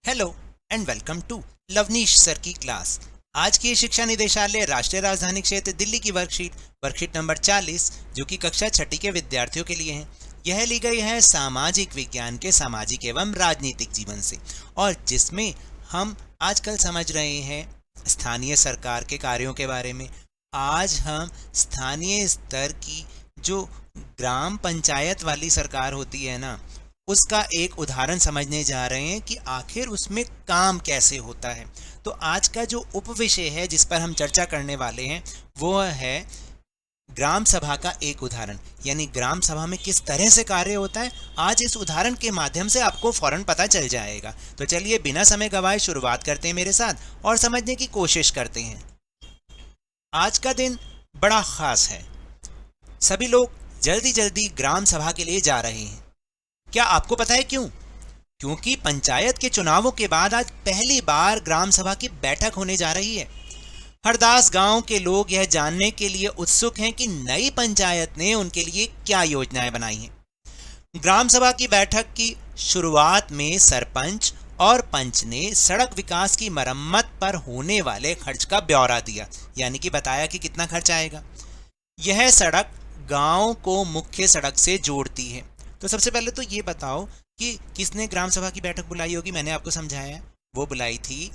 Hello and welcome to Lavneesh sir की class. आज की शिक्षा निदेशालय राष्ट्रीय राजधानी क्षेत्र दिल्ली की वर्कशीट नंबर 40 जो कि कक्षा छठी के विद्यार्थियों के लिए है। यह ली गई है सामाजिक विज्ञान के सामाजिक एवं राजनीतिक जीवन से, और जिसमें हम आजकल समझ रहे हैं स्थानीय सरकार के कार्यों के बारे में। आज हम स्थानीय स्तर की जो ग्राम पंचायत वाली सरकार होती है ना, उसका एक उदाहरण समझने जा रहे हैं कि आखिर उसमें काम कैसे होता है। तो आज का जो उपविषय है जिस पर हम चर्चा करने वाले हैं वो है ग्राम सभा का एक उदाहरण, यानी ग्राम सभा में किस तरह से कार्य होता है। आज इस उदाहरण के माध्यम से आपको फौरन पता चल जाएगा। तो चलिए बिना समय गवाए शुरुआत करते हैं मेरे साथ और समझने की कोशिश करते हैं। आज का दिन बड़ा खास है। सभी लोग जल्दी जल्दी ग्राम सभा के लिए जा रहे हैं। क्या आपको पता है क्यों? क्योंकि पंचायत के चुनावों के बाद आज पहली बार ग्राम सभा की बैठक होने जा रही है। हरदास गांव के लोग यह जानने के लिए उत्सुक हैं कि नई पंचायत ने उनके लिए क्या योजनाएं बनाई हैं। ग्राम सभा की बैठक की शुरुआत में सरपंच और पंच ने सड़क विकास की मरम्मत पर होने वाले खर्च का ब्यौरा दिया, यानी कि बताया कि कितना खर्च आएगा। यह सड़क गांव को मुख्य सड़क से जोड़ती है। तो सबसे पहले तो ये बताओ कि किसने ग्राम सभा की बैठक बुलाई होगी। मैंने आपको समझाया, वो बुलाई थी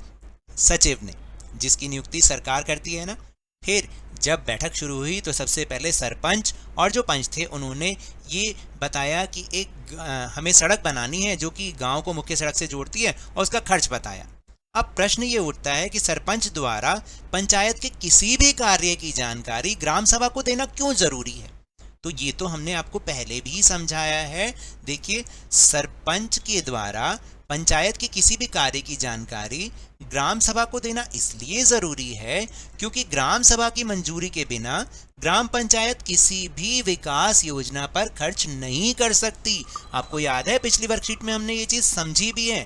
सचिव ने, जिसकी नियुक्ति सरकार करती है ना। फिर जब बैठक शुरू हुई तो सबसे पहले सरपंच और जो पंच थे उन्होंने ये बताया कि एक हमें सड़क बनानी है जो कि गांव को मुख्य सड़क से जोड़ती है, और उसका खर्च बताया। अब प्रश्न ये उठता है कि सरपंच द्वारा पंचायत के किसी भी कार्य की जानकारी ग्राम सभा को देना क्यों जरूरी है। तो ये तो हमने आपको पहले भी समझाया है। देखिए, सरपंच के द्वारा पंचायत के किसी भी कार्य की जानकारी ग्राम सभा को देना इसलिए जरूरी है क्योंकि ग्राम सभा की मंजूरी के बिना ग्राम पंचायत किसी भी विकास योजना पर खर्च नहीं कर सकती। आपको याद है पिछली वर्कशीट में हमने ये चीज समझी भी है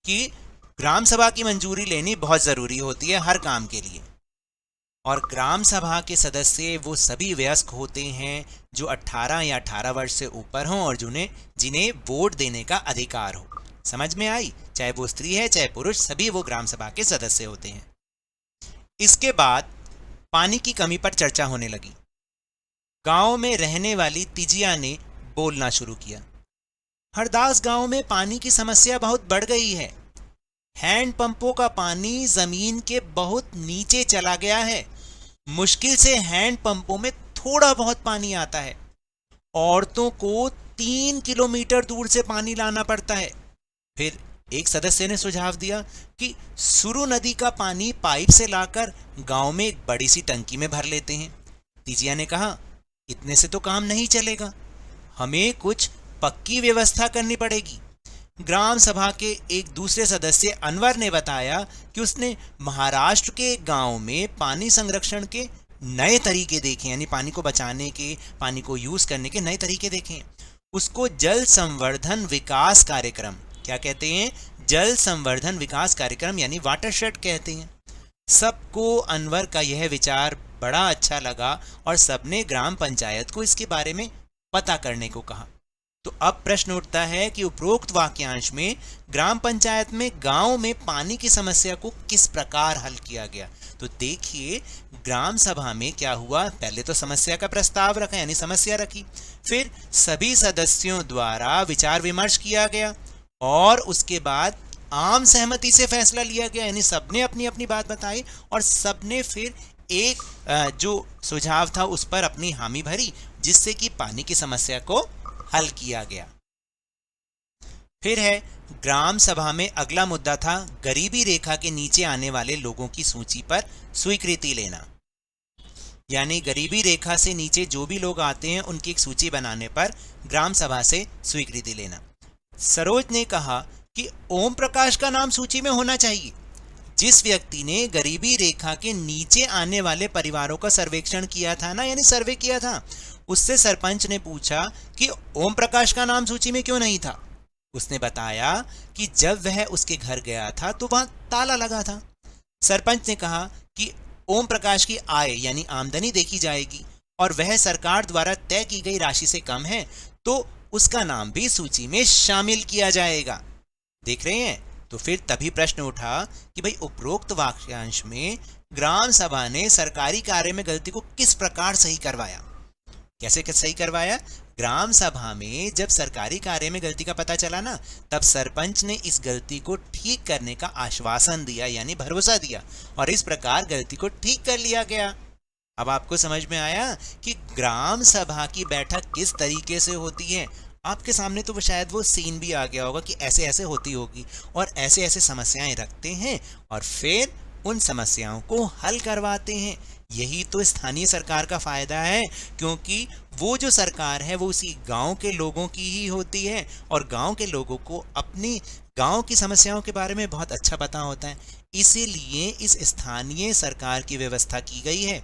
कि ग्राम सभा की मंजूरी लेनी बहुत जरूरी होती है हर काम के लिए। और ग्राम सभा के सदस्य वो सभी वयस्क होते हैं जो 18 या 18 वर्ष से ऊपर हों और जिन्हें वोट देने का अधिकार हो। समझ में आई? चाहे वो स्त्री है चाहे पुरुष, सभी वो ग्राम सभा के सदस्य होते हैं। इसके बाद पानी की कमी पर चर्चा होने लगी। गांव में रहने वाली तिजिया ने बोलना शुरू किया। हरदास गांव में पानी की समस्या बहुत बढ़ गई है। हैंड पंपों का पानी जमीन के बहुत नीचे चला गया है। मुश्किल से हैंड पंपों में थोड़ा बहुत पानी आता है। औरतों को 3 किलोमीटर दूर से पानी लाना पड़ता है। फिर एक सदस्य ने सुझाव दिया कि सुरु नदी का पानी पाइप से लाकर गांव में एक बड़ी सी टंकी में भर लेते हैं। तिजिया ने कहा, इतने से तो काम नहीं चलेगा, हमें कुछ पक्की व्यवस्था करनी पड़ेगी। ग्राम सभा के एक दूसरे सदस्य अनवर ने बताया कि उसने महाराष्ट्र के गांव में पानी संरक्षण के नए तरीके देखे, यानी पानी को बचाने के, पानी को यूज करने के नए तरीके देखे। उसको जल संवर्धन विकास कार्यक्रम, क्या कहते हैं? जल संवर्धन विकास कार्यक्रम, यानी वाटरशेड कहते हैं। सबको अनवर का यह विचार बड़ा अच्छा लगा और सबने ग्राम पंचायत को इसके बारे में पता करने को कहा। तो अब प्रश्न उठता है कि उपरोक्त वाक्यांश में ग्राम पंचायत में गांव में पानी की समस्या को किस प्रकार हल किया गया। तो देखिए, ग्राम सभा में क्या हुआ, पहले तो समस्या का प्रस्ताव रखा, यानी समस्या रखी। फिर सभी सदस्यों द्वारा विचार विमर्श किया गया और उसके बाद आम सहमति से फैसला लिया गया, यानी सबने अपनी अपनी बात बताई और सबने फिर एक जो सुझाव था उस पर अपनी हामी भरी, जिससे कि पानी की समस्या को हल किया गया। फिर है ग्राम सभा में अगला मुद्दा था गरीबी रेखा के नीचे आने वाले लोगों की सूची पर स्वीकृति लेना, यानी गरीबी रेखा से नीचे जो भी लोग आते हैं उनकी एक सूची बनाने पर ग्राम सभा से स्वीकृति लेना। सरोज ने कहा कि ओम प्रकाश का नाम सूची में होना चाहिए। जिस व्यक्ति ने गरीबी रेखा के नीचे आने वाले परिवारों का सर्वेक्षण किया था ना, यानी सर्वे किया था, उससे सरपंच ने पूछा कि ओम प्रकाश का नाम सूची में क्यों नहीं था। उसने बताया कि जब वह उसके घर गया था तो वहां ताला लगा था। सरपंच ने कहा कि ओम प्रकाश की आय यानी आमदनी देखी जाएगी और वह सरकार द्वारा तय की गई राशि से कम है तो उसका नाम भी सूची में शामिल किया जाएगा। देख रहे हैं तो फिर तभी प्रश्न उठा कि भाई उपरोक्त वाक्यांश में ग्राम सभा ने सरकारी कार्य में गलती को किस प्रकार सही करवाया। कैसे सही करवाया? ग्राम सभा में जब सरकारी कार्य में गलती का पता चला ना, तब सरपंच ने इस गलती को ठीक करने का आश्वासन दिया, यानी भरोसा दिया, और इस प्रकार गलती को ठीक कर लिया गया। अब आपको समझ में आया कि ग्राम सभा की बैठक किस तरीके से होती है। आपके सामने तो शायद वो सीन भी आ गया होगा कि ऐसे ऐसे होती होगी और ऐसे ऐसे समस्याएं रखते हैं और फिर उन समस्याओं को हल करवाते हैं। यही तो स्थानीय सरकार का फायदा है, क्योंकि वो जो सरकार है वो उसी गांव के लोगों की ही होती है और गांव के लोगों को अपनी गांव की समस्याओं के बारे में बहुत अच्छा पता होता है। इसीलिए इस स्थानीय सरकार की व्यवस्था की गई है।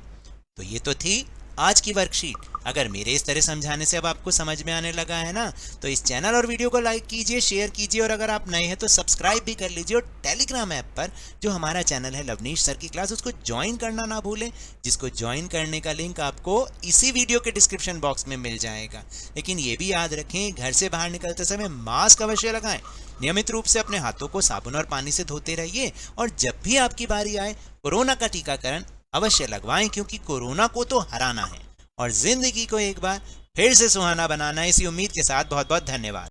तो ये तो थी आज की वर्कशीट। अगर मेरे इस तरह समझाने से अब आपको समझ में आने लगा है ना, तो इस चैनल और वीडियो को लाइक कीजिए, शेयर कीजिए, और अगर आप नए हैं तो सब्सक्राइब भी कर लीजिए। और टेलीग्राम ऐप पर जो हमारा चैनल है लवनीश सर की क्लास, उसको ज्वाइन करना ना भूलें, जिसको ज्वाइन करने का लिंक आपको इसी वीडियो के डिस्क्रिप्शन बॉक्स में मिल जाएगा। लेकिन ये भी याद रखें, घर से बाहर निकलते समय मास्क अवश्य लगाएं, नियमित रूप से अपने हाथों को साबुन और पानी से धोते रहिए, और जब भी आपकी बारी आए कोरोना का टीकाकरण अवश्य लगवाएं, क्योंकि कोरोना को तो हराना है और जिंदगी को एक बार फिर से सुहाना बनाना है। इसी उम्मीद के साथ बहुत बहुत धन्यवाद।